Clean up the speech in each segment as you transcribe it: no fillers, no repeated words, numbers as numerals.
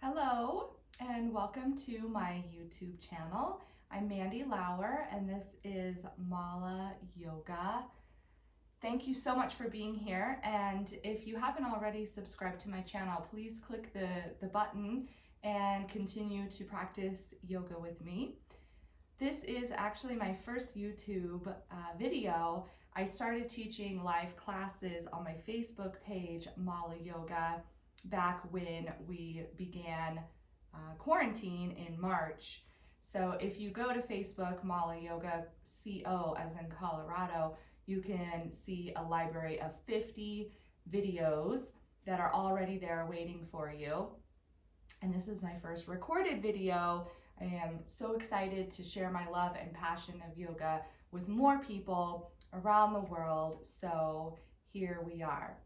Hello and welcome to my YouTube channel. I'm Mandy Lauer and this is MaLa Yoga. Thank you so much for being here, and if you haven't already subscribed to my channel, please click the button and continue to practice yoga with me. This is actually my first YouTube video. I started teaching live classes on my Facebook page, MaLa Yoga, back when we began quarantine in March. So if you go to Facebook, MaLa Yoga CO as in Colorado, you can see a library of 50 videos that are already there waiting for you. And this is my first recorded video. I am so excited to share my love and passion of yoga with more people around the world. So here we are.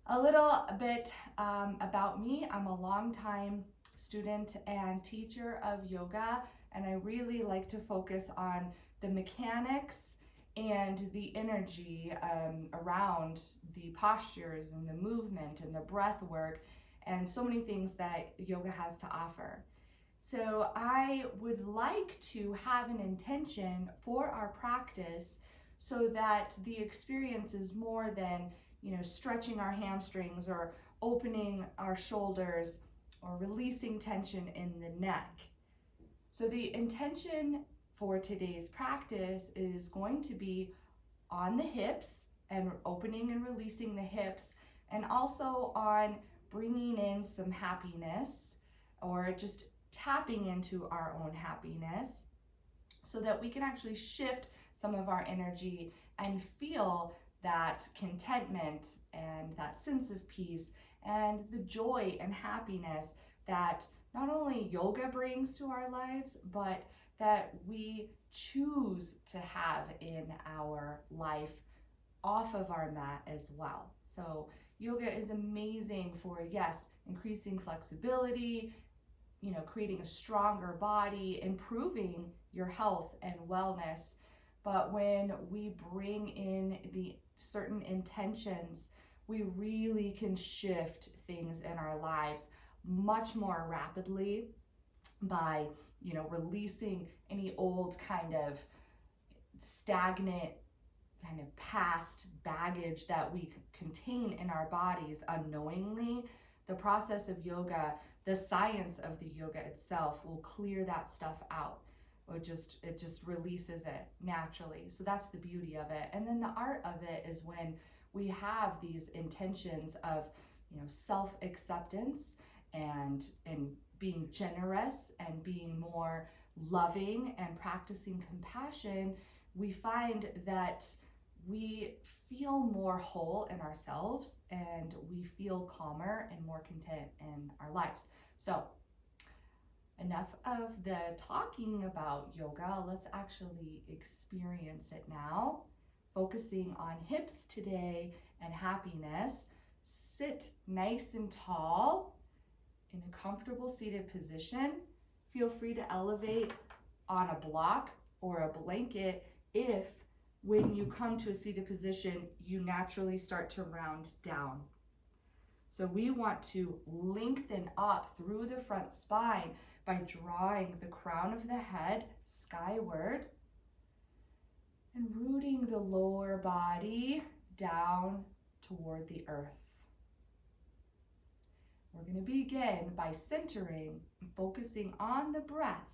A little bit about me. I'm a longtime student and teacher of yoga, and I really like to focus on the mechanics and the energy around the postures and the movement and the breath work and so many things that yoga has to offer. So I would like to have an intention for our practice so that the experience is more than stretching our hamstrings or opening our shoulders or releasing tension in the neck. So the intention for today's practice is going to be on the hips and opening and releasing the hips, and also on bringing in some happiness or just tapping into our own happiness so that we can actually shift some of our energy and feel that contentment and that sense of peace and the joy and happiness that not only yoga brings to our lives, but that we choose to have in our life off of our mat as well. So yoga is amazing for, yes, increasing flexibility, creating a stronger body, improving your health and wellness. But when we bring in the certain intentions, we really can shift things in our lives much more rapidly by, releasing any old kind of stagnant kind of past baggage that we contain in our bodies unknowingly. The process of yoga, the science of the yoga itself will clear that stuff out. It just releases it naturally. So that's the beauty of it. And then the art of it is when we have these intentions of, self-acceptance and being generous and being more loving and practicing compassion, we find that we feel more whole in ourselves and we feel calmer and more content in our lives. So enough of the talking about yoga. Let's actually experience it now. Focusing on hips today and happiness. Sit nice and tall in a comfortable seated position. Feel free to elevate on a block or a blanket if, when you come to a seated position, you naturally start to round down. So we want to lengthen up through the front spine by drawing the crown of the head skyward and rooting the lower body down toward the earth. We're going to begin by centering and focusing on the breath.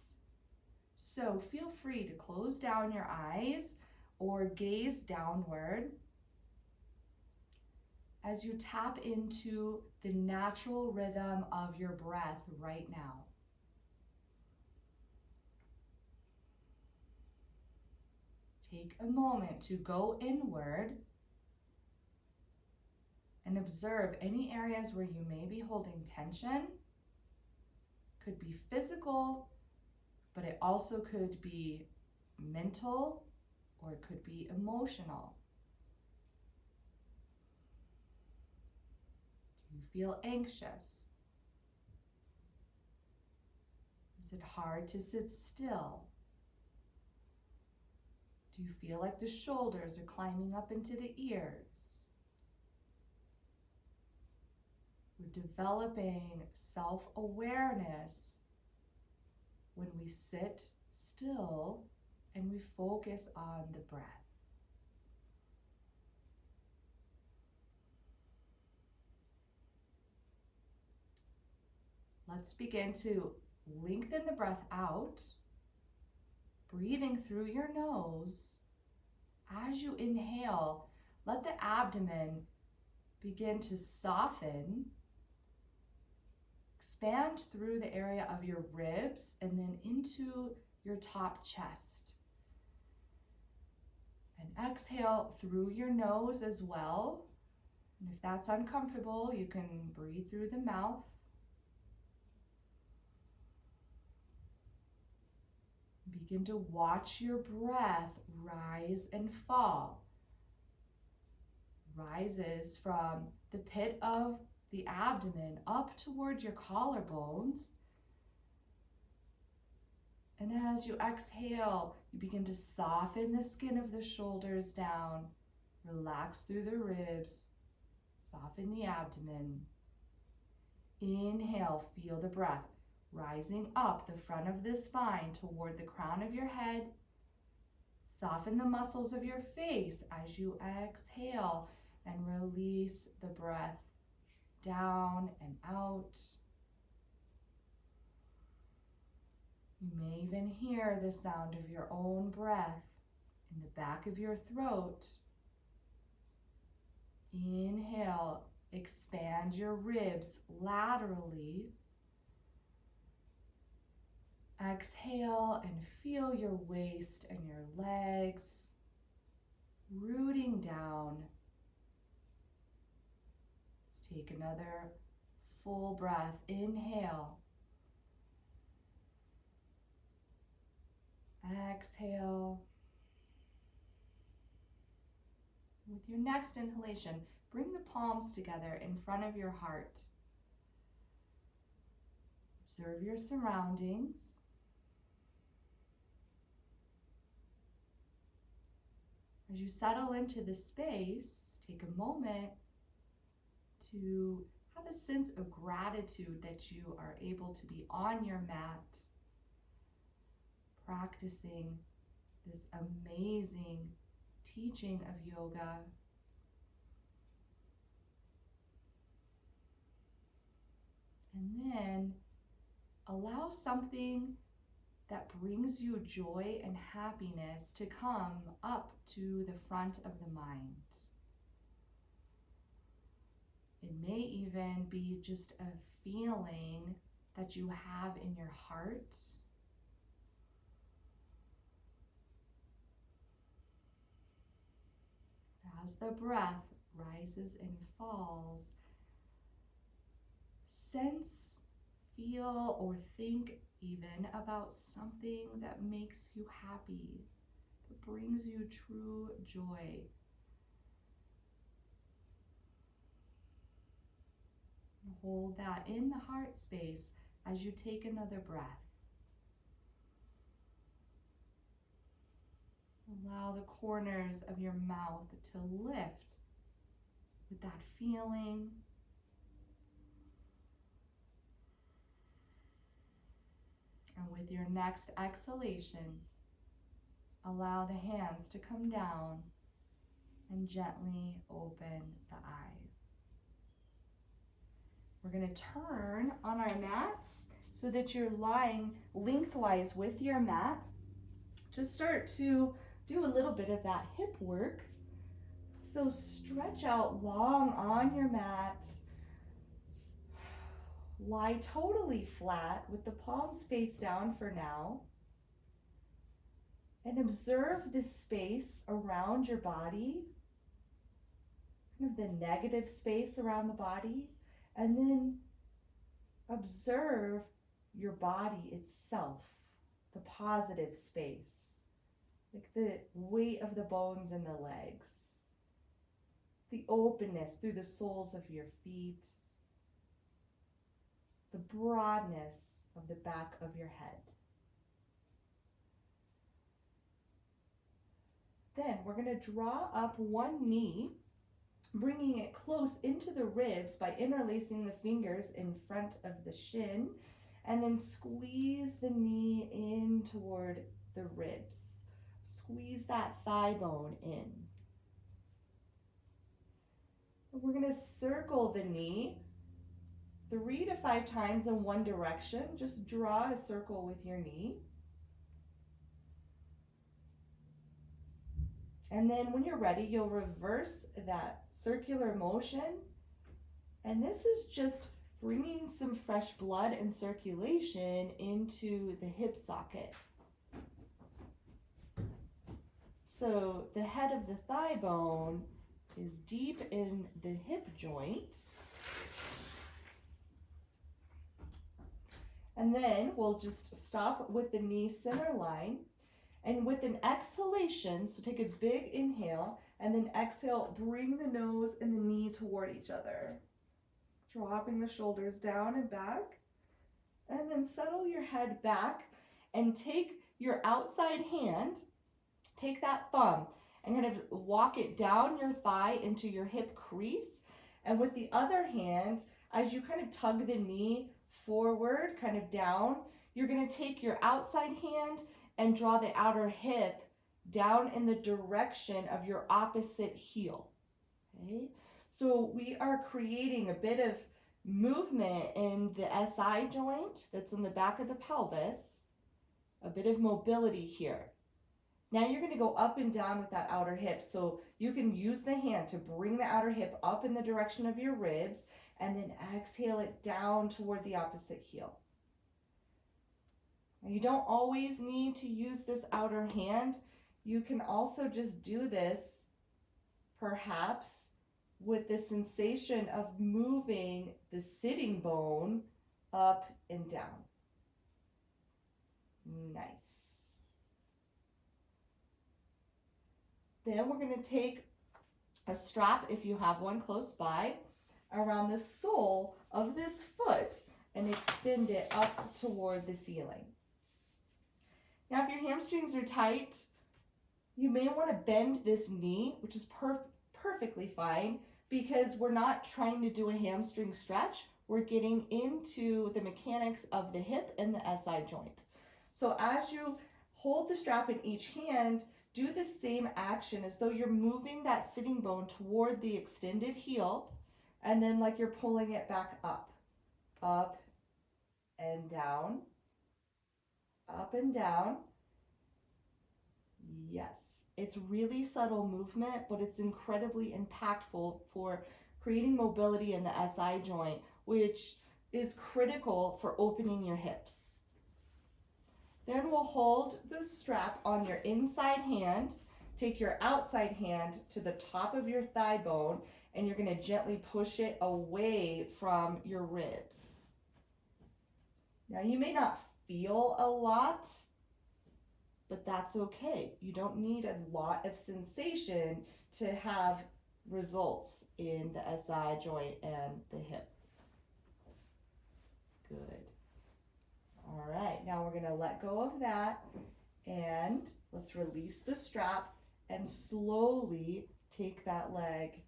So feel free to close down your eyes or gaze downward as you tap into the natural rhythm of your breath right now. Take a moment to go inward and observe any areas where you may be holding tension. Could be physical, but it also could be mental or it could be emotional. Do you feel anxious? Is it hard to sit still? Do you feel like the shoulders are climbing up into the ears? We're developing self-awareness when we sit still and we focus on the breath. Let's begin to lengthen the breath out, breathing through your nose. As you inhale, let the abdomen begin to soften, expand through the area of your ribs and then into your top chest. And exhale through your nose as well. And if that's uncomfortable, you can breathe through the mouth. Begin to watch your breath rise and fall. Rises from the pit of the abdomen up toward your collarbones. And as you exhale, you begin to soften the skin of the shoulders down, relax through the ribs, soften the abdomen. Inhale, feel the breath rising up the front of the spine toward the crown of your head. Soften the muscles of your face as you exhale and release the breath down and out. You may even hear the sound of your own breath in the back of your throat. Inhale, expand your ribs laterally. Exhale and feel your waist and your legs rooting down. Let's take another full breath. Inhale. Exhale. With your next inhalation, bring the palms together in front of your heart. Observe your surroundings. As you settle into the space, take a moment to have a sense of gratitude that you are able to be on your mat, practicing this amazing teaching of yoga. And then allow something that brings you joy and happiness to come up to the front of the mind. It may even be just a feeling that you have in your heart. As the breath rises and falls, sense, feel, or think even about something that makes you happy, that brings you true joy. And hold that in the heart space as you take another breath. Allow the corners of your mouth to lift with that feeling. And with your next exhalation, allow the hands to come down and gently open the eyes. We're going to turn on our mats so that you're lying lengthwise with your mat. Just start to do a little bit of that hip work. So stretch out long on your mat. Lie totally flat with the palms face down for now. And observe the space around your body, kind of the negative space around the body, and then observe your body itself, the positive space, like the weight of the bones in the legs, the openness through the soles of your feet, the broadness of the back of your head. Then we're going to draw up one knee bringing it close into the ribs by interlacing the fingers in front of the shin, and then squeeze the knee in toward the ribs. Squeeze that thigh bone in. We're going to circle the knee 3 to 5 times in one direction. Just draw a circle with your knee. And then when you're ready, you'll reverse that circular motion. And this is just bringing some fresh blood and circulation into the hip socket. So the head of the thigh bone is deep in the hip joint. And then we'll just stop with the knee center line. And with an exhalation, so take a big inhale, and then exhale, bring the nose and the knee toward each other. Dropping the shoulders down and back. And then settle your head back and take your outside hand, take that thumb, and kind of walk it down your thigh into your hip crease. And with the other hand, as you kind of tug the knee forward, kind of down, you're going to take your outside hand and draw the outer hip down in the direction of your opposite heel. Okay? So we are creating a bit of movement in the SI joint that's in the back of the pelvis, a bit of mobility here. Now you're going to go up and down with that outer hip. So you can use the hand to bring the outer hip up in the direction of your ribs, and then exhale it down toward the opposite heel. Now you don't always need to use this outer hand. You can also just do this perhaps with the sensation of moving the sitting bone up and down. Nice. Then we're going to take a strap, if you have one close by, around the sole of this foot and extend it up toward the ceiling. Now, if your hamstrings are tight, you may want to bend this knee, which is perfectly fine, because we're not trying to do a hamstring stretch. We're getting into the mechanics of the hip and the SI joint. So as you hold the strap in each hand, do the same action as though you're moving that sitting bone toward the extended heel, and then like you're pulling it back up and down, up and down. Yes, it's really subtle movement, but it's incredibly impactful for creating mobility in the SI joint, which is critical for opening your hips. Then we'll hold the strap on your inside hand, take your outside hand to the top of your thigh bone, and you're going to gently push it away from your ribs. Now you may not feel a lot, but that's okay. You don't need a lot of sensation to have results in the SI joint and the hip. Good. All right, now we're going to let go of that, and let's release the strap and slowly take that leg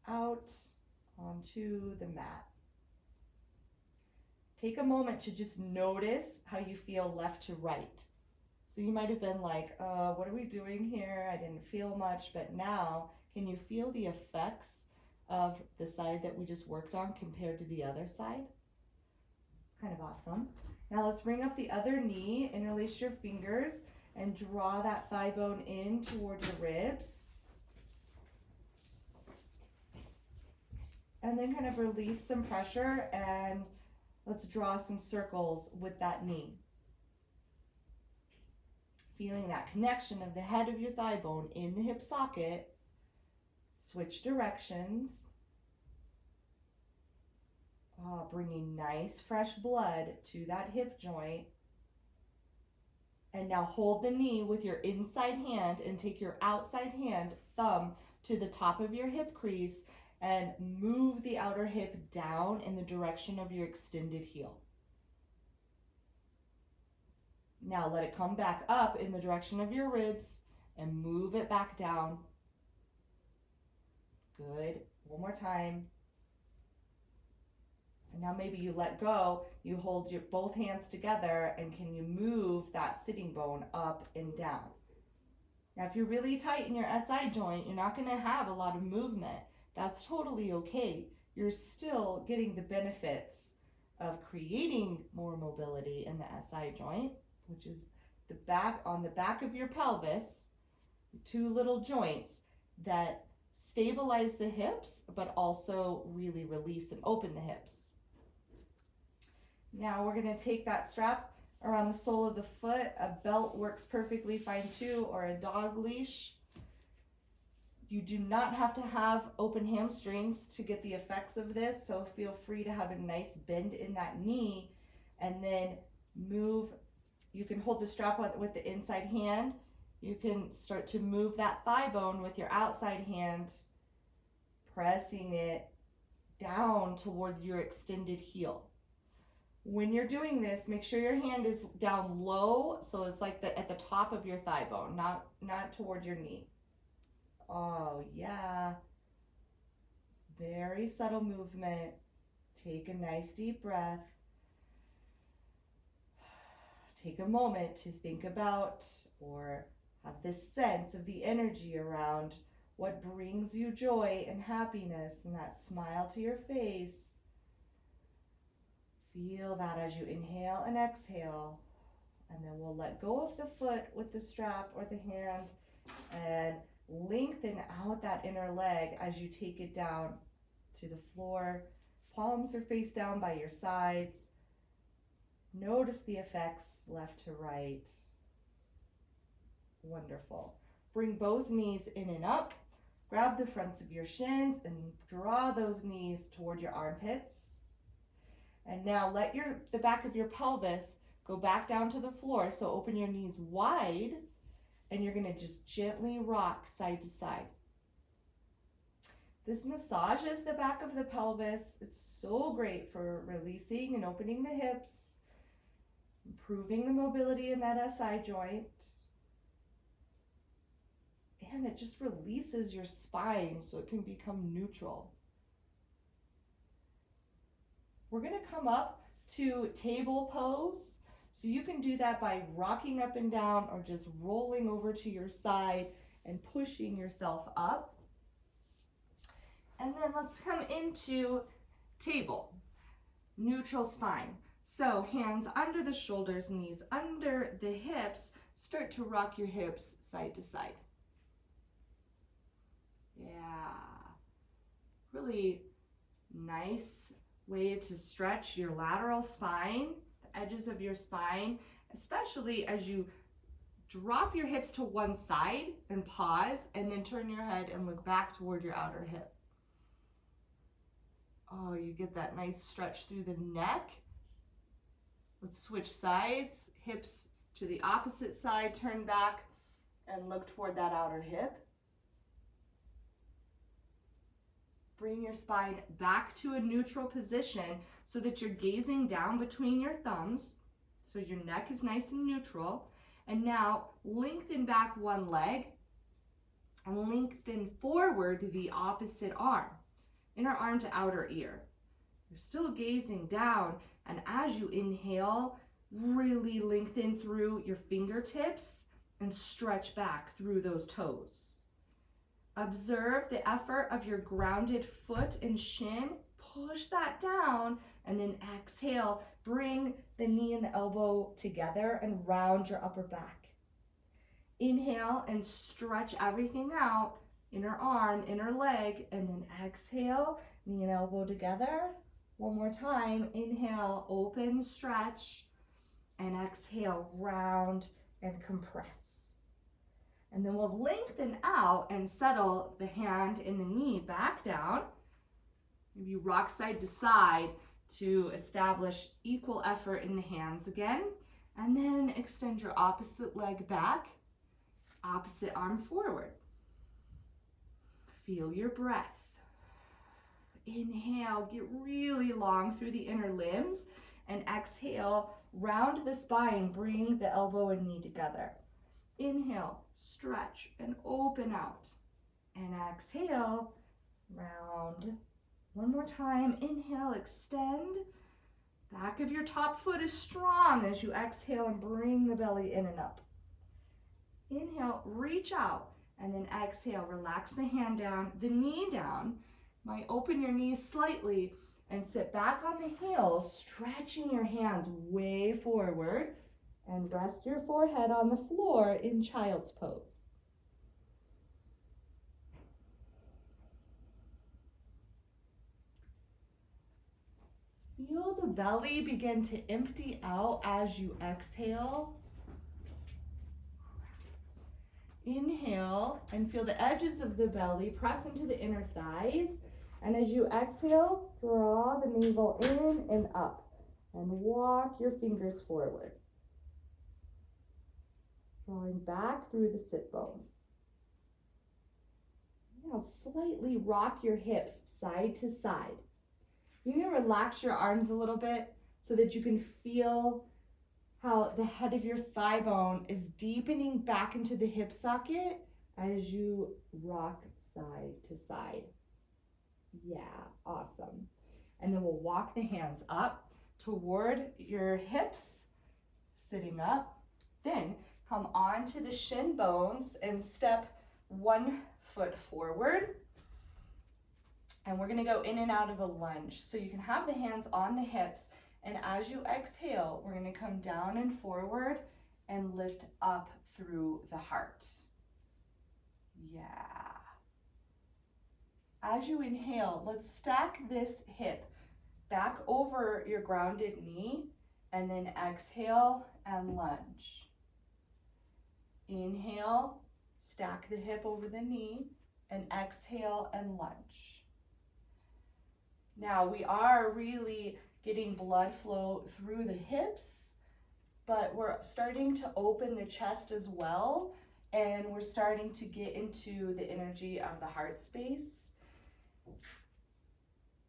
out onto the mat. Take a moment to just notice how you feel left to right. So you might have been like, what are we doing here? I didn't feel much, but now can you feel the effects of the side that we just worked on compared to the other side? It's kind of awesome. Now let's bring up the other knee, interlace your fingers, and draw that thigh bone in toward your ribs. And then kind of release some pressure, and let's draw some circles with that knee. Feeling that connection of the head of your thigh bone in the hip socket. Switch directions. Bringing nice fresh blood to that hip joint. And now hold the knee with your inside hand and take your outside hand, thumb, to the top of your hip crease and move the outer hip down in the direction of your extended heel. Now let it come back up in the direction of your ribs and move it back down. Good. One more time. And now maybe you let go. You hold your both hands together, and can you move that sitting bone up and down? Now, if you're really tight in your SI joint, you're not going to have a lot of movement. That's totally okay. You're still getting the benefits of creating more mobility in the SI joint, which is the back on the back of your pelvis, two little joints that stabilize the hips, but also really release and open the hips. Now we're going to take that strap around the sole of the foot. A belt works perfectly fine too, or a dog leash. You do not have to have open hamstrings to get the effects of this, so feel free to have a nice bend in that knee, and then move. You can hold the strap with the inside hand. You can start to move that thigh bone with your outside hand, pressing it down toward your extended heel. When you're doing this, make sure your hand is down low, so it's like at the top of your thigh bone, not toward your knee. Oh, yeah. Very subtle movement. Take a nice deep breath. Take a moment to think about or have this sense of the energy around what brings you joy and happiness, and that smile to your face. Feel that as you inhale and exhale, and then we'll let go of the foot with the strap or the hand and lengthen out that inner leg as you take it down to the floor. Palms are face down by your sides. Notice the effects left to right. Wonderful. Bring both knees in and up. Grab the fronts of your shins and draw those knees toward your armpits. And now let the back of your pelvis go back down to the floor. So open your knees wide, and you're going to just gently rock side to side. This massages the back of the pelvis. It's so great for releasing and opening the hips, improving the mobility in that SI joint. And it just releases your spine so it can become neutral. We're going to come up to table pose. So you can do that by rocking up and down or just rolling over to your side and pushing yourself up. And then let's come into table, neutral spine. So hands under the shoulders, knees under the hips. Start to rock your hips side to side. Yeah, really nice way to stretch your lateral spine, the edges of your spine, especially as you drop your hips to one side and pause, and then turn your head and look back toward your outer hip. Oh, you get that nice stretch through the neck. Let's switch sides, hips to the opposite side, turn back and look toward that outer hip. Bring your spine back to a neutral position so that you're gazing down between your thumbs, so your neck is nice and neutral. And now lengthen back one leg and lengthen forward the opposite arm, inner arm to outer ear. You're still gazing down, and as you inhale, really lengthen through your fingertips and stretch back through those toes. Observe the effort of your grounded foot and shin. Push that down, and then exhale. Bring the knee and the elbow together and round your upper back. Inhale and stretch everything out. Inner arm, inner leg, and then exhale, knee and elbow together. One more time. Inhale, open, stretch, and exhale, round and compress. And then we'll lengthen out and settle the hand and the knee back down. Maybe rock side to side to establish equal effort in the hands again. And then extend your opposite leg back, opposite arm forward. Feel your breath. Inhale, get really long through the inner limbs, and exhale, round the spine, bring the elbow and knee together. Inhale, stretch and open out, and exhale, round. One more time. Inhale, extend. Back of your top foot is strong as you exhale and bring the belly in and up. Inhale, reach out, and then exhale, relax the hand down, the knee down. Might open your knees slightly and sit back on the heels, stretching your hands way forward, and rest your forehead on the floor in child's pose. Feel the belly begin to empty out as you exhale. Inhale and feel the edges of the belly press into the inner thighs. And as you exhale, draw the navel in and up and walk your fingers forward. Drawing back through the sit bones. Now slightly rock your hips side to side. You can relax your arms a little bit so that you can feel how the head of your thigh bone is deepening back into the hip socket as you rock side to side. Yeah, awesome. And then we'll walk the hands up toward your hips, sitting up. Then come onto the shin bones and step 1 foot forward. And we're gonna go in and out of a lunge. So you can have the hands on the hips, and as you exhale, we're gonna come down and forward and lift up through the heart. Yeah. As you inhale, let's stack this hip back over your grounded knee, and then exhale and lunge. Inhale, stack the hip over the knee, and exhale and lunge. Now we are really getting blood flow through the hips, but we're starting to open the chest as well, and we're starting to get into the energy of the heart space.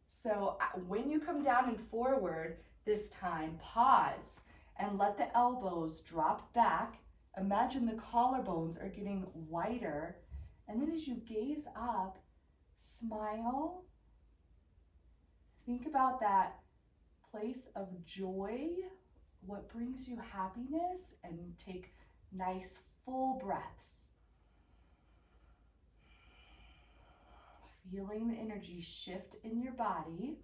So when you come down and forward this time, pause and let the elbows drop back. Imagine the collarbones are getting wider, and then as you gaze up, smile. Think about that place of joy, what brings you happiness, and take nice full breaths. Feeling the energy shift in your body.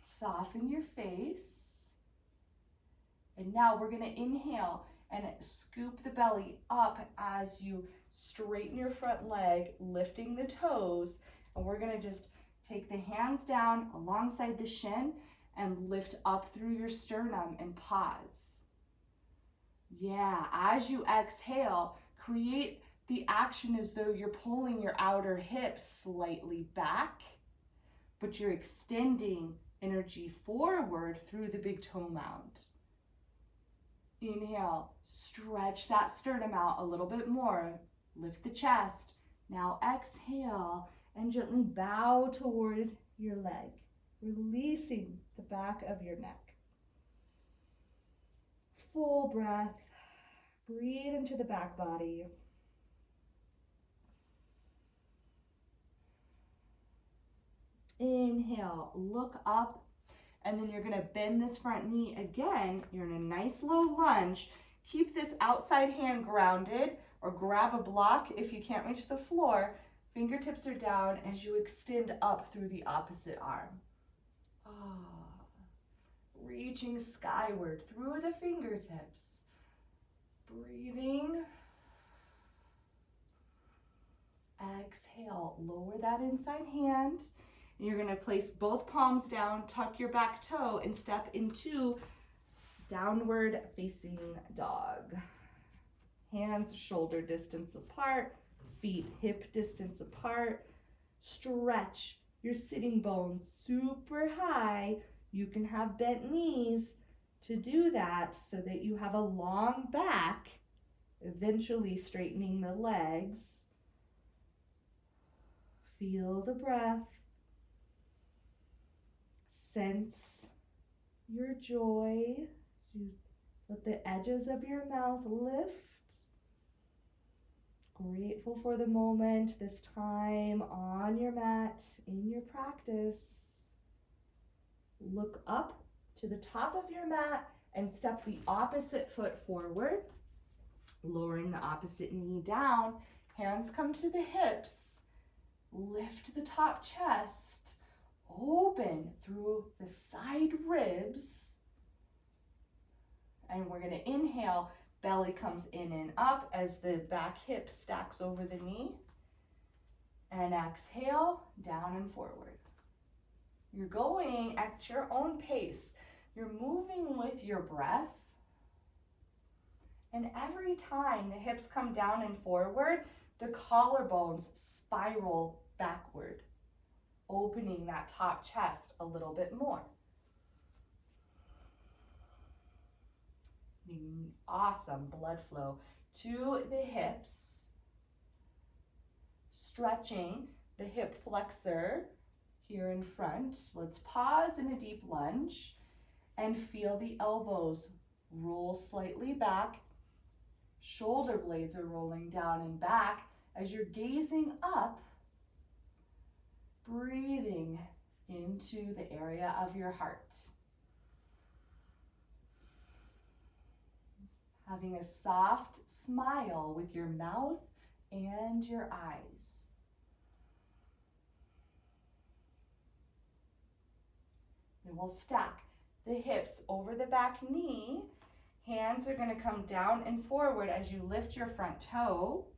Soften your face. And now we're going to inhale and scoop the belly up as you straighten your front leg, lifting the toes. And we're going to just take the hands down alongside the shin and lift up through your sternum and pause. Yeah, as you exhale, create the action as though you're pulling your outer hips slightly back, but you're extending energy forward through the big toe mound. Inhale, stretch that sternum out a little bit more. Lift the chest. Now exhale and gently bow toward your leg, releasing the back of your neck. Full breath. Breathe into the back body. Inhale, look up, and then you're gonna bend this front knee again. You're in a nice low lunge. Keep this outside hand grounded, or grab a block if you can't reach the floor. Fingertips are down as you extend up through the opposite arm. Reaching skyward through the fingertips. Breathing. Exhale, lower that inside hand. And you're gonna place both palms down, tuck your back toe, and step into downward facing dog. Hands shoulder distance apart, feet hip distance apart. Stretch your sitting bones super high. You can have bent knees to do that so that you have a long back, eventually straightening the legs. Feel the breath. Sense your joy. You let the edges of your mouth lift. Grateful for the moment, this time on your mat, in your practice. Look up to the top of your mat and step the opposite foot forward, lowering the opposite knee down. Hands come to the hips. Lift the top chest. Open through the side ribs. And we're going to inhale. Belly comes in and up as the back hip stacks over the knee. And exhale, down and forward. You're going at your own pace. You're moving with your breath. And every time the hips come down and forward, the collarbones spiral backward, opening that top chest a little bit more. Awesome blood flow to the hips, stretching the hip flexor here in front. Let's pause in a deep lunge and feel the elbows roll slightly back. Shoulder blades are rolling down and back as you're gazing up, breathing into the area of your heart. Having a soft smile with your mouth and your eyes. Then we'll stack the hips over the back knee. Hands are going to come down and forward as you lift your front toe.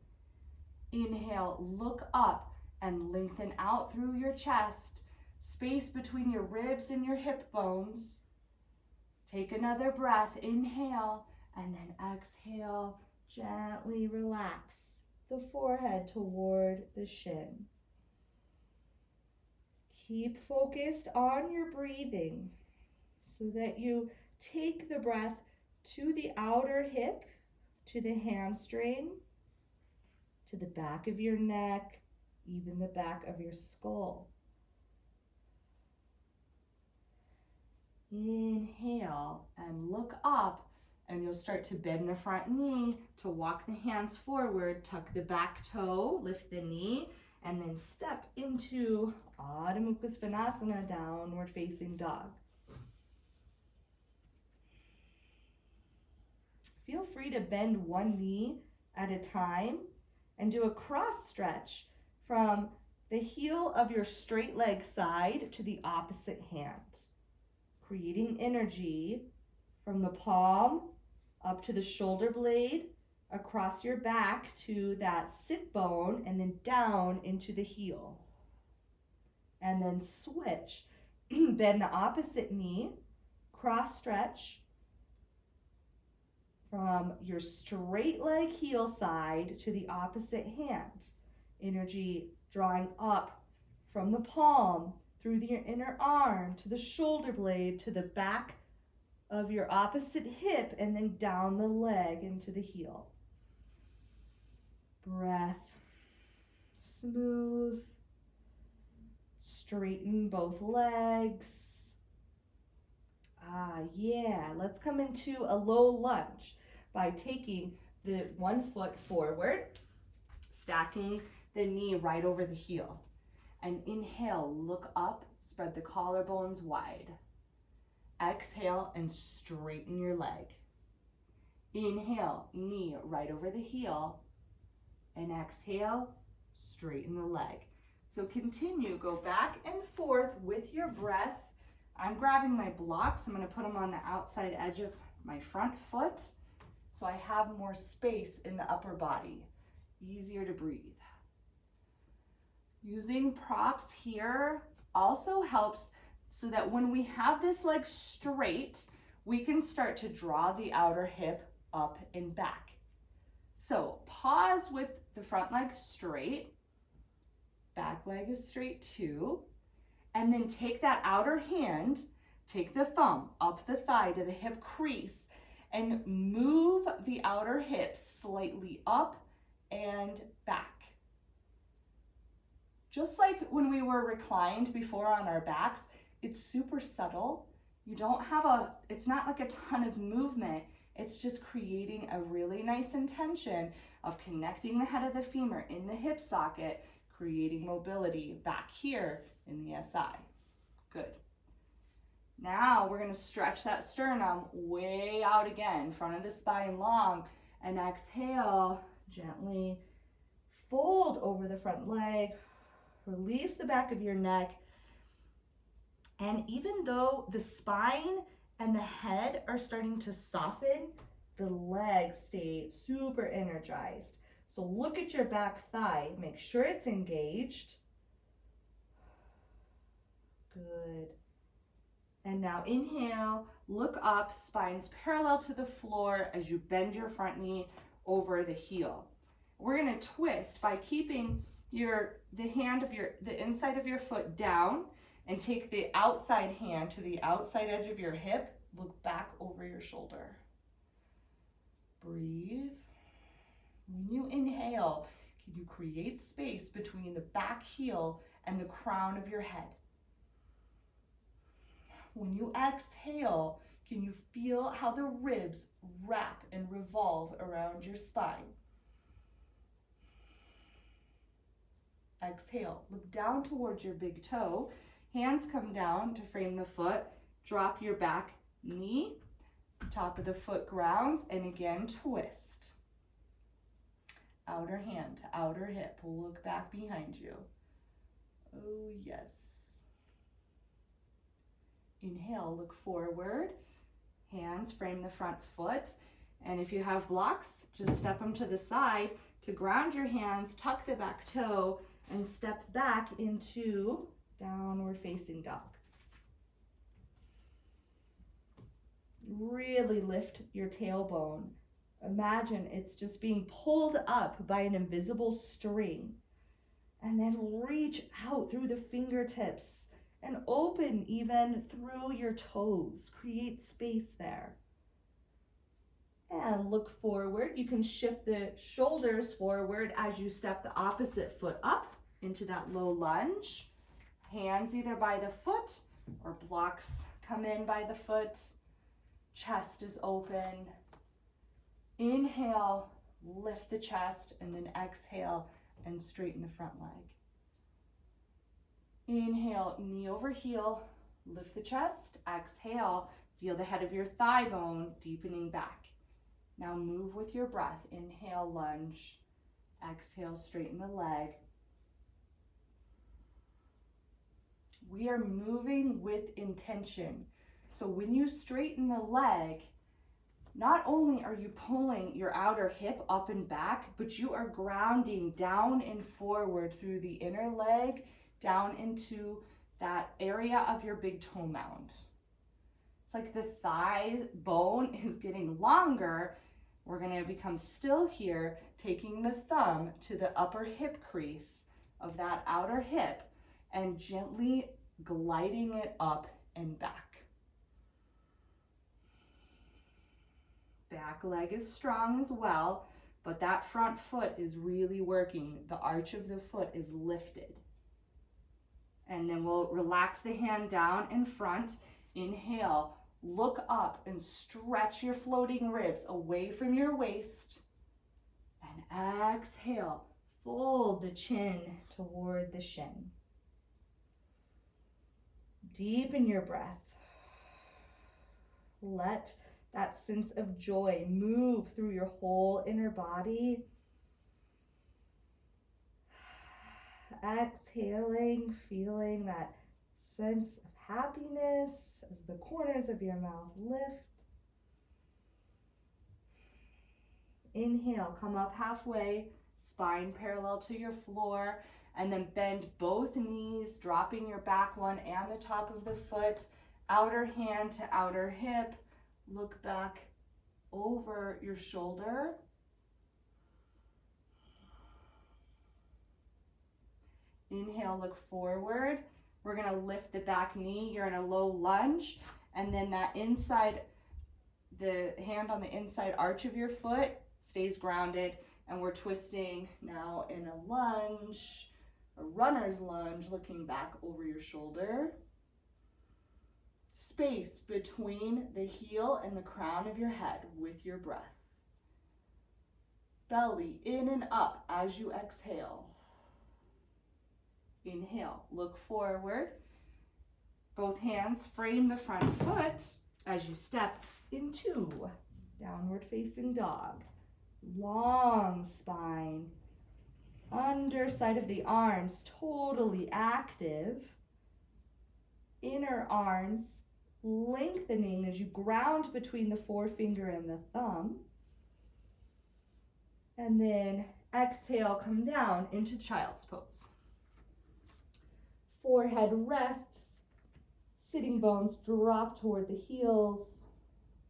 Inhale, look up and lengthen out through your chest. Space between your ribs and your hip bones. Take another breath. Inhale. And then exhale, gently relax the forehead toward the shin. Keep focused on your breathing so that you take the breath to the outer hip, to the hamstring, to the back of your neck, even the back of your skull. Inhale and look up. And you'll start to bend the front knee to walk the hands forward, tuck the back toe, lift the knee, and then step into Adho Mukha Svanasana, downward facing dog. Feel free to bend one knee at a time and do a cross stretch from the heel of your straight leg side to the opposite hand, creating energy from the palm up to the shoulder blade, across your back to that sit bone, and then down into the heel. And then switch. Bend the opposite knee, cross stretch from your straight leg heel side to the opposite hand. Energy drawing up from the palm through your inner arm to the shoulder blade to the back of your opposite hip, and then down the leg into the heel. Breath. Smooth. Straighten both legs. Yeah. Let's come into a low lunge by taking the one foot forward, stacking the knee right over the heel. And inhale, look up, spread the collarbones wide. Exhale and straighten your leg. Inhale, knee right over the heel. And exhale, straighten the leg. So continue, go back and forth with your breath. I'm grabbing my blocks. I'm going to put them on the outside edge of my front foot so I have more space in the upper body. Easier to breathe. Using props here also helps so that when we have this leg straight, we can start to draw the outer hip up and back. So pause with the front leg straight, back leg is straight too, and then take that outer hand, take the thumb up the thigh to the hip crease, and move the outer hip slightly up and back. Just like when we were reclined before on our backs, it's super subtle. You don't have it's not like a ton of movement. It's just creating a really nice intention of connecting the head of the femur in the hip socket, creating mobility back here in the SI. Good. Now we're going to stretch that sternum way out again, front of the spine long, and exhale, gently fold over the front leg, release the back of your neck. And even though the spine and the head are starting to soften, the legs stay super energized. So look at your back thigh, make sure it's engaged. Good. And now inhale, look up, spine's parallel to the floor as you bend your front knee over the heel. We're gonna twist by keeping the inside of your foot down, and take the outside hand to the outside edge of your hip. Look back over your shoulder. Breathe. When you inhale, can you create space between the back heel and the crown of your head? When you exhale, can you feel how the ribs wrap and revolve around your spine? Exhale, look down towards your big toe. Hands come down to frame the foot. Drop your back knee. Top of the foot grounds, and again, twist. Outer hand to outer hip. Look back behind you. Oh, yes. Inhale, look forward. Hands frame the front foot. And if you have blocks, just step them to the side to ground your hands, tuck the back toe, and step back into downward facing dog. Really lift your tailbone. Imagine it's just being pulled up by an invisible string. And then reach out through the fingertips and open even through your toes. Create space there. And look forward. You can shift the shoulders forward as you step the opposite foot up into that low lunge. Hands either by the foot or blocks come in by the foot. Chest is open. Inhale, lift the chest, and then exhale and straighten the front leg. Inhale, knee over heel, lift the chest. Exhale, feel the head of your thigh bone deepening back. Now move with your breath. Inhale, lunge. Exhale, straighten the leg. We are moving with intention. So when you straighten the leg, not only are you pulling your outer hip up and back, but you are grounding down and forward through the inner leg, down into that area of your big toe mound. It's like the thigh bone is getting longer. We're going to become still here, taking the thumb to the upper hip crease of that outer hip and gently gliding it up and back. Back leg is strong as well, but that front foot is really working. The arch of the foot is lifted. And then we'll relax the hand down in front. Inhale, look up and stretch your floating ribs away from your waist. And exhale, fold the chin toward the shin. Deepen your breath. Let that sense of joy move through your whole inner body. Exhaling, feeling that sense of happiness as the corners of your mouth lift. Inhale, come up halfway, spine parallel to your floor, and then bend both knees, dropping your back one and the top of the foot, outer hand to outer hip. Look back over your shoulder. Inhale, look forward. We're going to lift the back knee. You're in a low lunge. And then that inside, the hand on the inside arch of your foot stays grounded. And we're twisting now in a lunge, a runner's lunge, looking back over your shoulder. space between the heel and the crown of your head with your breath. Belly in and up as you exhale. Inhale, look forward. Both hands frame the front foot as you step into downward facing dog. Long spine. Underside of the arms totally active. Inner arms lengthening as you ground between the forefinger and the thumb. And then exhale, come down into child's pose. Forehead rests, sitting bones drop toward the heels.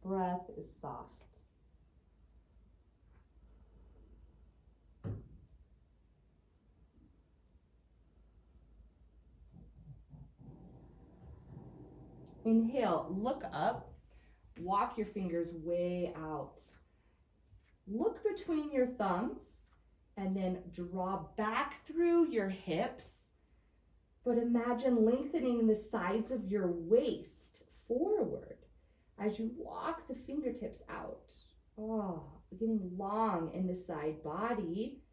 Breath is soft. Inhale, look up, walk your fingers way out. Look between your thumbs and then draw back through your hips, but imagine lengthening the sides of your waist forward as you walk the fingertips out. Oh, getting long in the side body.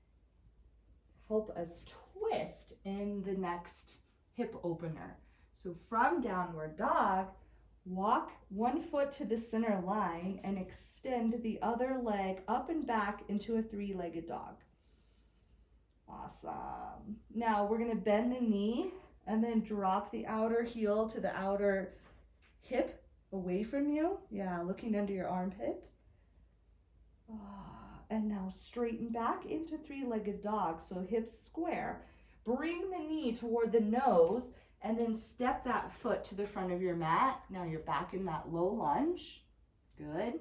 Help us twist in the next hip opener. So from downward dog, walk one foot to the center line and extend the other leg up and back into a three-legged dog. Awesome. Now we're gonna bend the knee and then drop the outer heel to the outer hip away from you. Yeah, looking under your armpit. And now straighten back into three-legged dog, so hips square. Bring the knee toward the nose and then step that foot to the front of your mat. Now you're back in that low lunge. Good.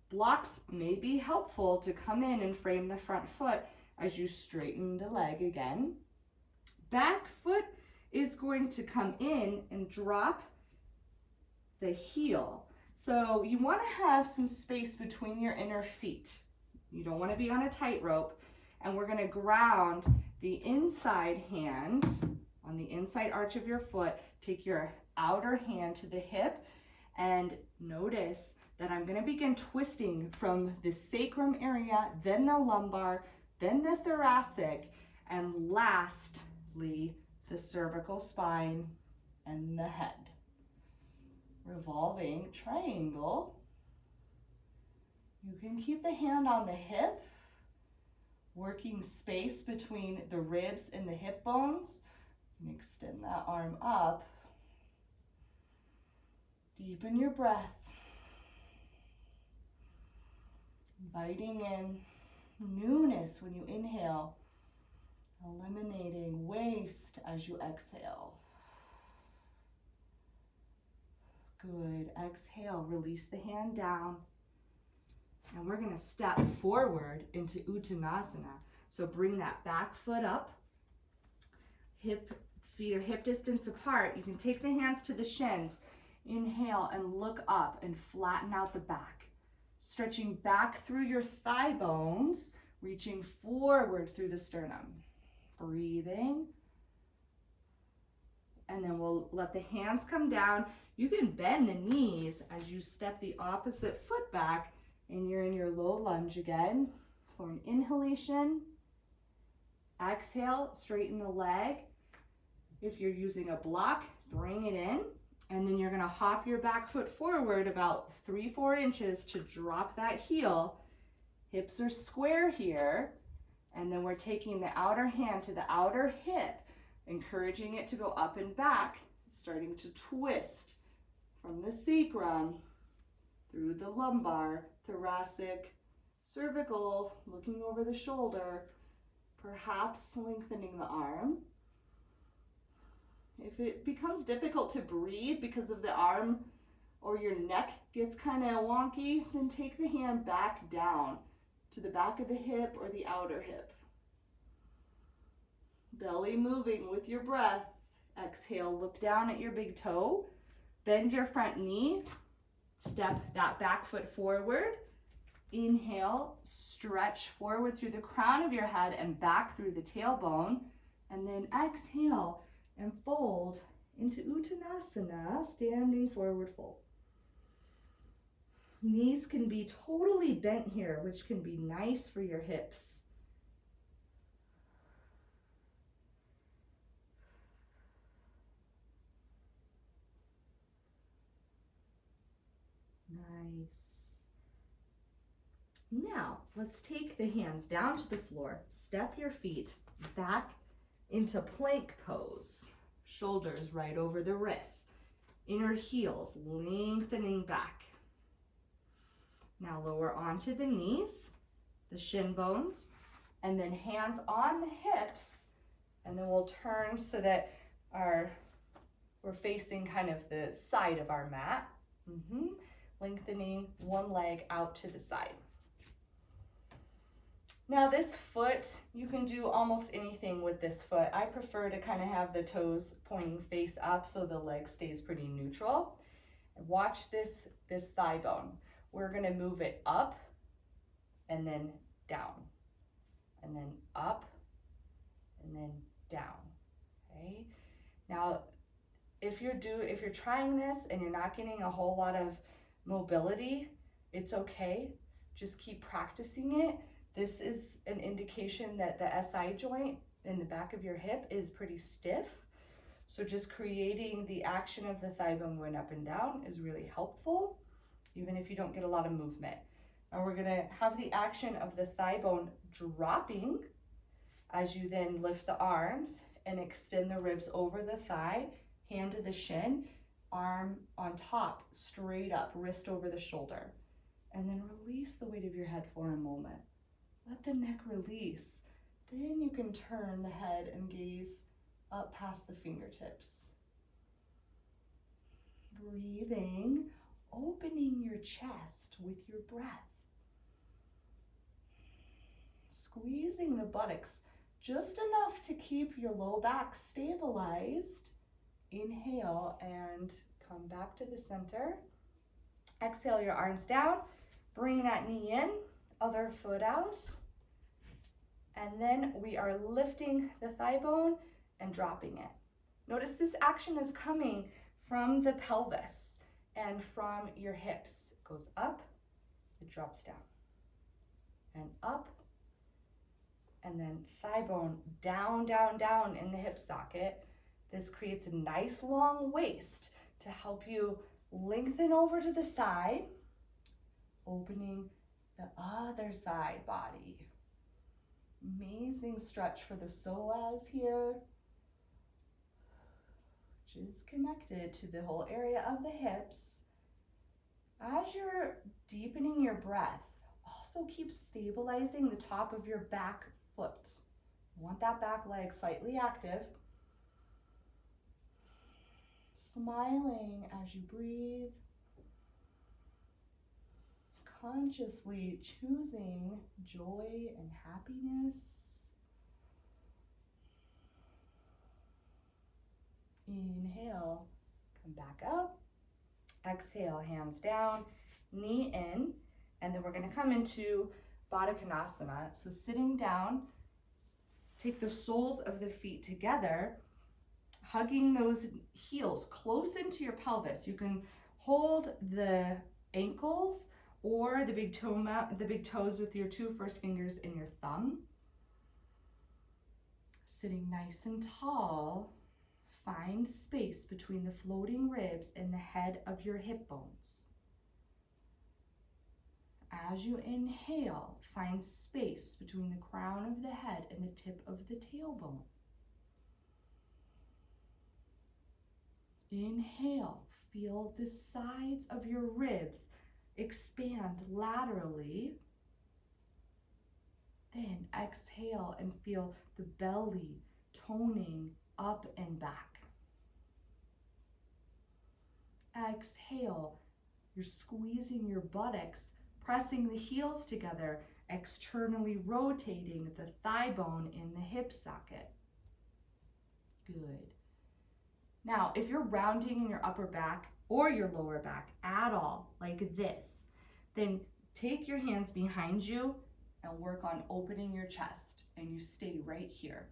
Blocks may be helpful to come in and frame the front foot as you straighten the leg again. Back foot is going to come in and drop the heel. So you want to have some space between your inner feet. You don't want to be on a tightrope. And we're going to ground the inside hand on the inside arch of your foot. Take your outer hand to the hip and notice that I'm going to begin twisting from the sacrum area, then the lumbar, then the thoracic, and lastly, the cervical spine and the head. Revolving triangle. You can keep the hand on the hip, working space between the ribs and the hip bones. And extend that arm up. Deepen your breath. Inviting in newness when you inhale, eliminating waste as you exhale. Good. Exhale, release the hand down. And we're going to step forward into Uttanasana. So bring that back foot up. Feet are hip distance apart. You can take the hands to the shins. Inhale and look up and flatten out the back. Stretching back through your thigh bones, reaching forward through the sternum. Breathing. And then we'll let the hands come down. You can bend the knees as you step the opposite foot back, and you're in your low lunge again. For an inhalation, exhale, straighten the leg. If you're using a block, bring it in, and then you're gonna hop your back foot forward about 3-4 inches to drop that heel. Hips are square here, and then we're taking the outer hand to the outer hip, encouraging it to go up and back, starting to twist from the sacrum through the lumbar, thoracic, cervical, looking over the shoulder, perhaps lengthening the arm. If it becomes difficult to breathe because of the arm or your neck gets kind of wonky, then take the hand back down to the back of the hip or the outer hip. Belly moving with your breath. Exhale, look down at your big toe. Bend your front knee. Step that back foot forward. Inhale, stretch forward through the crown of your head and back through the tailbone. And then exhale and fold into Uttanasana, standing forward fold. Knees can be totally bent here, which can be nice for your hips. Nice. Now, let's take the hands down to the floor. Step your feet back into plank pose. Shoulders right over the wrists. Inner heels lengthening back. Now lower onto the knees, the shin bones, and then hands on the hips. And then we'll turn so that we're facing kind of the side of our mat. Lengthening one leg out to the side. Now this foot, you can do almost anything with this foot. I prefer to kind of have the toes pointing face up so the leg stays pretty neutral. And watch this thigh bone. We're gonna move it up and then down, and then up and then down, okay? Now, if you're trying this and you're not getting a whole lot of mobility, it's okay. Just keep practicing it. This is an indication that the SI joint in the back of your hip is pretty stiff. So just creating the action of the thigh bone going up and down is really helpful, even if you don't get a lot of movement. Now we're gonna have the action of the thigh bone dropping as you then lift the arms and extend the ribs over the thigh, hand to the shin, arm on top, straight up, wrist over the shoulder. And then release the weight of your head for a moment. Let the neck release. Then you can turn the head and gaze up past the fingertips. Breathing, opening your chest with your breath. Squeezing the buttocks just enough to keep your low back stabilized. Inhale and come back to the center. Exhale your arms down. Bring that knee in, other foot out. And then we are lifting the thigh bone and dropping it. Notice this action is coming from the pelvis and from your hips. It goes up, it drops down, and up, and then thigh bone down, down, down in the hip socket. This creates a nice long waist to help you lengthen over to the side, opening the other side body. Amazing stretch for the psoas here, which is connected to the whole area of the hips. As you're deepening your breath, also keep stabilizing the top of your back foot. You want that back leg slightly active. Smiling as you breathe. Consciously choosing joy and happiness. Inhale, come back up. Exhale, hands down, knee in, and then we're going to come into Baddha Konasana. So sitting down, take the soles of the feet together, hugging those heels close into your pelvis. You can hold the ankles or the big toes with your two first fingers and your thumb. Sitting nice and tall, find space between the floating ribs and the head of your hip bones. As you inhale, find space between the crown of the head and the tip of the tailbone. Inhale, feel the sides of your ribs expand laterally. Then exhale and feel the belly toning up and back. Exhale, you're squeezing your buttocks, pressing the heels together, externally rotating the thigh bone in the hip socket. Good. Now, if you're rounding in your upper back or your lower back at all, like this, then take your hands behind you and work on opening your chest, and you stay right here,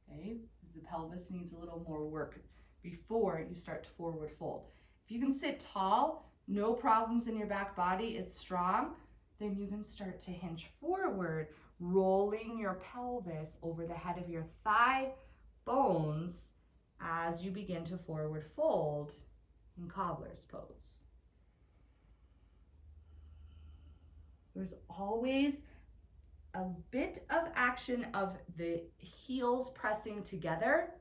okay? Because the pelvis needs a little more work before you start to forward fold. If you can sit tall, no problems in your back body, it's strong, then you can start to hinge forward, rolling your pelvis over the head of your thigh bones as you begin to forward fold in cobbler's pose. There's always a bit of action of the heels pressing together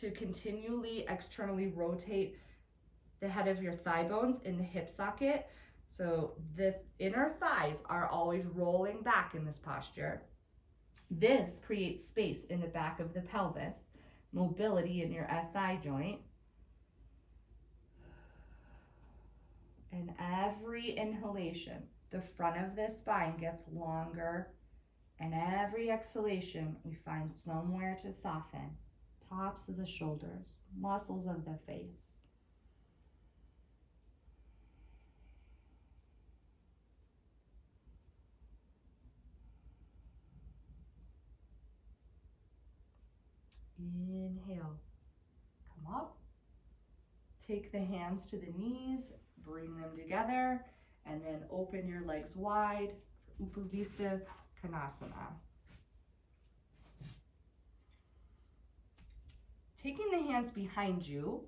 to continually externally rotate the head of your thigh bones in the hip socket. So the inner thighs are always rolling back in this posture. This creates space in the back of the pelvis, mobility in your SI joint. And every inhalation, the front of the spine gets longer, and every exhalation, we find somewhere to soften. Tops of the shoulders, muscles of the face. Inhale, come up. Take the hands to the knees, bring them together, and then open your legs wide for Upavista Konasana. Taking the hands behind you,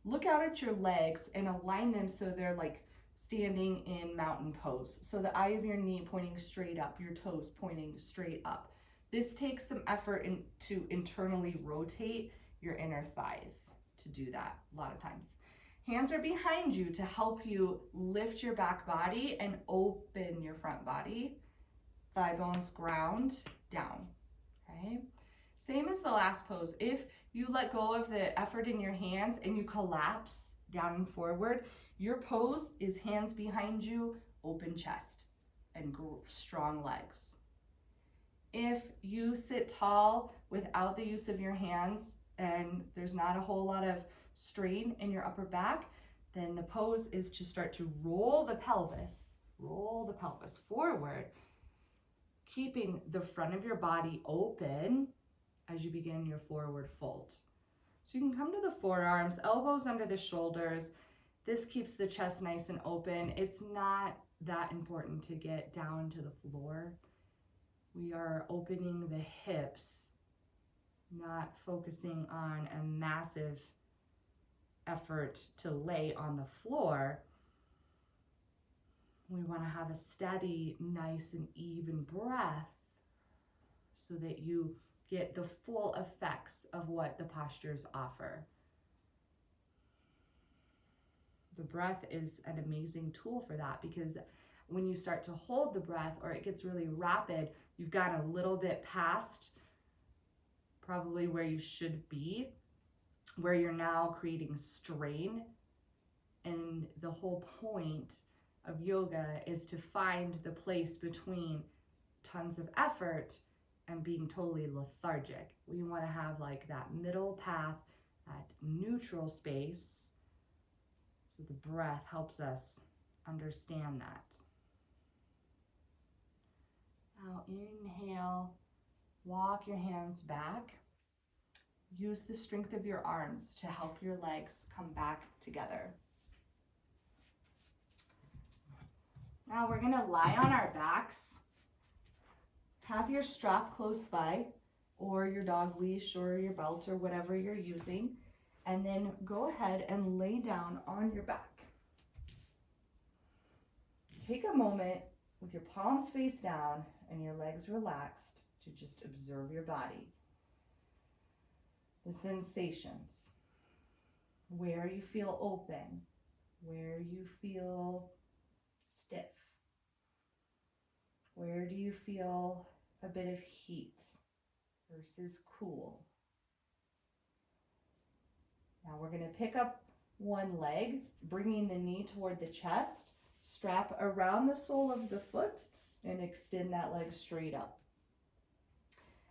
look out at your legs and align them so they're like standing in mountain pose. So the eye of your knee pointing straight up, your toes pointing straight up. This takes some effort to internally rotate your inner thighs to do that a lot of times. Hands are behind you to help you lift your back body and open your front body. Thigh bones ground down, okay? Same as the last pose. If you let go of the effort in your hands and you collapse down and forward, your pose is hands behind you, open chest, and strong legs. If you sit tall without the use of your hands and there's not a whole lot of strain in your upper back, then the pose is to start to roll the pelvis forward, keeping the front of your body open as you begin your forward fold. So you can come to the forearms, elbows under the shoulders. This keeps the chest nice and open. It's not that important to get down to the floor. We are opening the hips, not focusing on a massive effort to lay on the floor. We want to have a steady, nice and even breath so that you get the full effects of what the postures offer. The breath is an amazing tool for that, because when you start to hold the breath or it gets really rapid, you've gotten a little bit past probably where you should be, where you're now creating strain. And the whole point of yoga is to find the place between tons of effort and being totally lethargic. We want to have like that middle path, that neutral space. So the breath helps us understand that. Now inhale, walk your hands back. Use the strength of your arms to help your legs come back together. Now we're gonna lie on our backs. Have your strap close by, or your dog leash or your belt or whatever you're using, and then go ahead and lay down on your back. Take a moment with your palms face down and your legs relaxed to just observe your body. The sensations, where you feel open, where you feel stiff, where do you feel a bit of heat versus cool. Now we're going to pick up one leg, bringing the knee toward the chest, strap around the sole of the foot, and extend that leg straight up.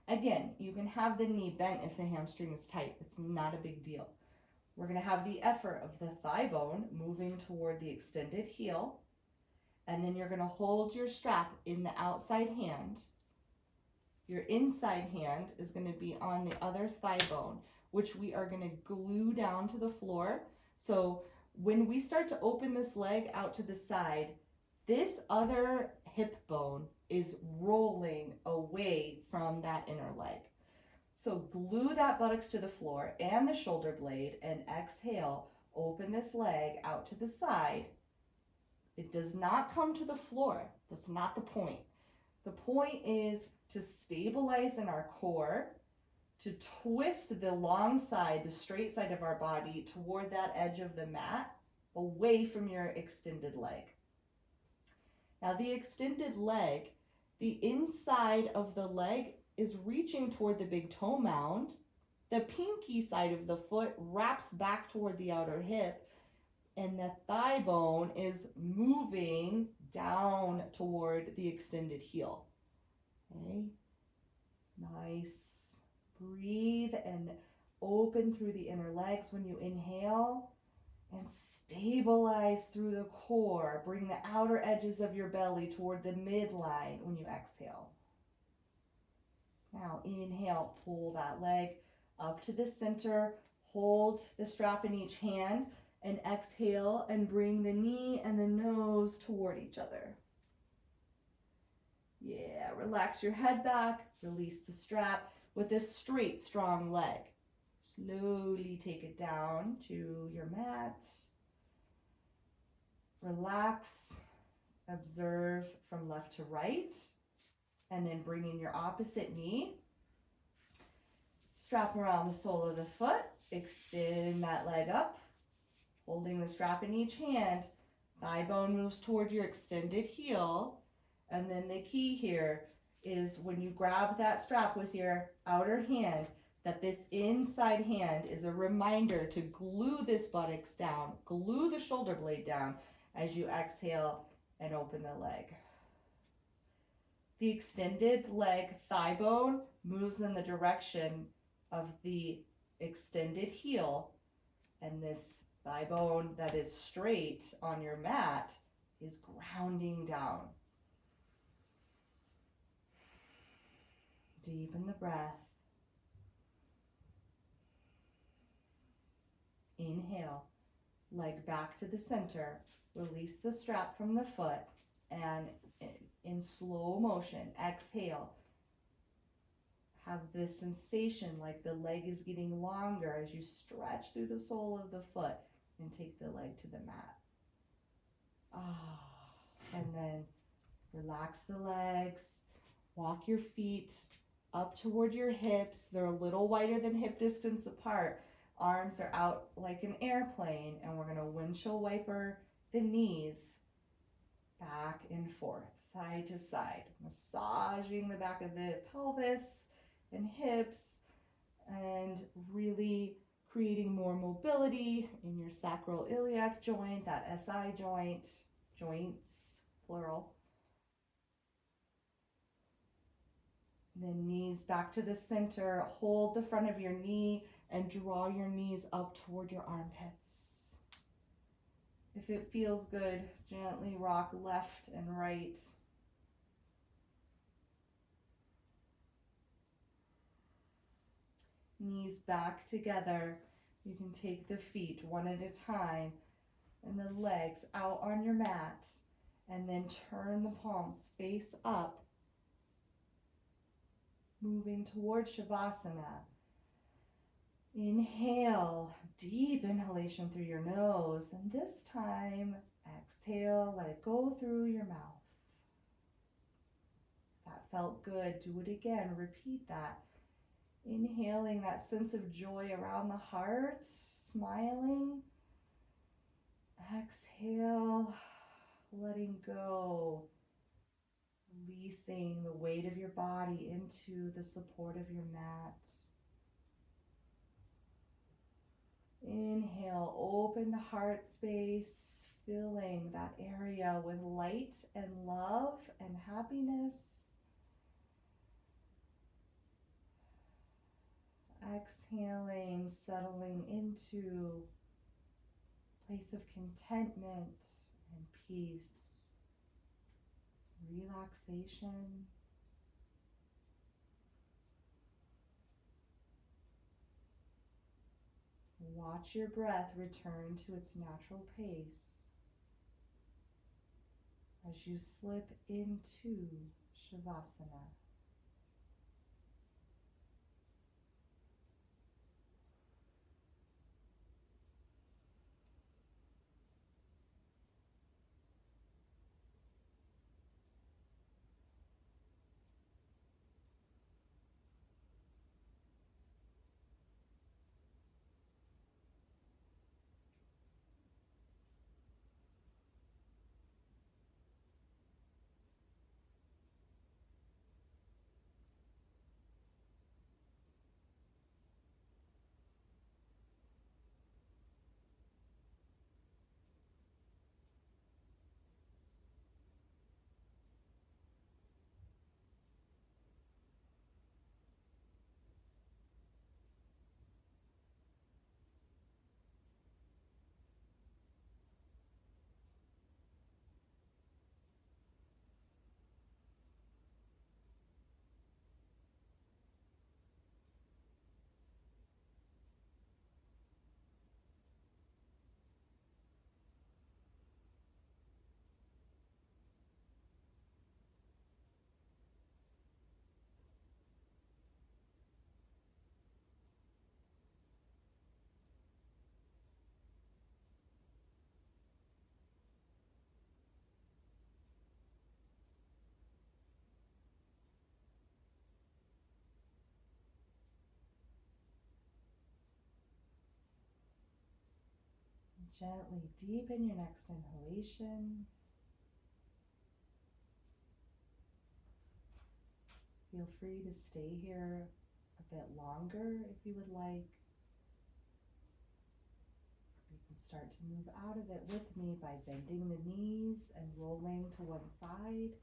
Again, you can have the knee bent if the hamstring is tight. It's not a big deal. We're going to have the effort of the thigh bone moving toward the extended heel, and then you're going to hold your strap in the outside hand. Your inside hand is going to be on the other thigh bone. which we are going to glue down to the floor. So when we start to open this leg out to the side, this other hip bone is rolling away from that inner leg. So glue that buttocks to the floor and the shoulder blade, and exhale, open this leg out to the side. It does not come to the floor. That's not the point. The point is to stabilize in our core, to twist the long side, the straight side of our body toward that edge of the mat, away from your extended leg. Now the extended leg, the inside of the leg is reaching toward the big toe mound. The pinky side of the foot wraps back toward the outer hip, and the thigh bone is moving down toward the extended heel. Okay, nice. Breathe and open through the inner legs when you inhale, and stabilize through the core. Bring the outer edges of your belly toward the midline when you exhale. Now inhale, pull that leg up to the center, hold the strap in each hand, and exhale and bring the knee and the nose toward each other. Yeah, relax your head back, release the strap with a straight, strong leg. Slowly take it down to your mat. Relax, observe from left to right, and then bring in your opposite knee. Strap around the sole of the foot, extend that leg up, holding the strap in each hand. Thigh bone moves toward your extended heel, and then the key here is when you grab that strap with your outer hand, that this inside hand is a reminder to glue this buttocks down, glue the shoulder blade down as you exhale and open the leg. The extended leg thigh bone moves in the direction of the extended heel, and this thigh bone that is straight on your mat is grounding down. Deepen the breath. Inhale, leg back to the center. Release the strap from the foot, and in slow motion, exhale. Have this sensation like the leg is getting longer as you stretch through the sole of the foot and take the leg to the mat. And then relax the legs. Walk your feet up toward your hips. They're a little wider than hip distance apart. Arms are out like an airplane, and we're going to windshield wiper the knees back and forth, side to side, massaging the back of the pelvis and hips, and really creating more mobility in your sacroiliac joint, that SI joint, joints, plural. Then knees back to the center. Hold the front of your knee and draw your knees up toward your armpits. If it feels good, gently rock left and right. Knees back together. You can take the feet one at a time and the legs out on your mat, and then turn the palms face up, moving toward Shavasana. Inhale, deep inhalation through your nose, and this time exhale, let it go through your mouth. That felt good. Do it again. Repeat that. Inhaling that sense of joy around the heart, smiling. Exhale, letting go, releasing the weight of your body into the support of your mat. Inhale, open the heart space, filling that area with light and love and happiness. Exhaling, settling into a place of contentment and peace, relaxation. Watch your breath return to its natural pace as you slip into Shavasana. Gently deepen your next inhalation. Feel free to stay here a bit longer if you would like. You can start to move out of it with me by bending the knees and rolling to one side.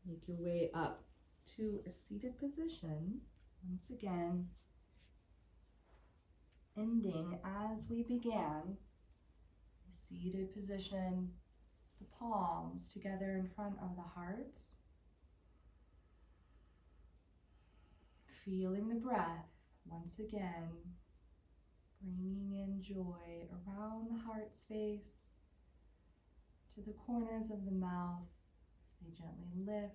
Make your way up to a seated position. Once again, ending as we began. Seated position, the palms together in front of the heart. Feeling the breath once again, bringing in joy around the heart space to the corners of the mouth as they gently lift.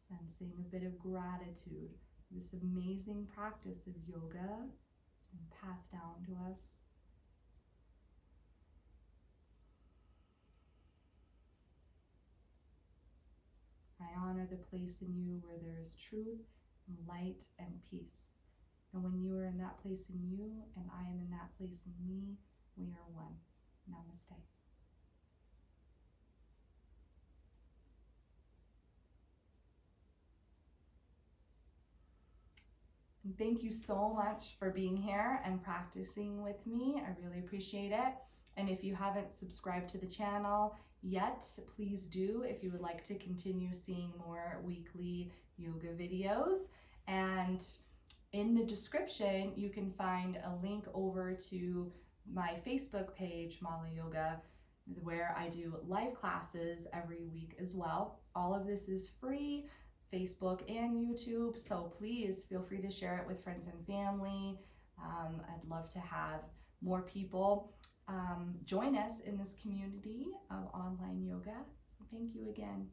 Sensing a bit of gratitude for this amazing practice of yoga that's been passed down to us. I honor the place in you where there is truth and light and peace. And when you are in that place in you and I am in that place in me, we are one. Namaste. And thank you so much for being here and practicing with me. I really appreciate it. And if you haven't subscribed to the channel yet, please do if you would like to continue seeing more weekly yoga videos. And in the description, you can find a link over to my Facebook page, MaLa Yoga, where I do live classes every week as well. All of this is free, Facebook and YouTube, so please feel free to share it with friends and family. I'd love to have more people join us in this community of online yoga. So thank you again.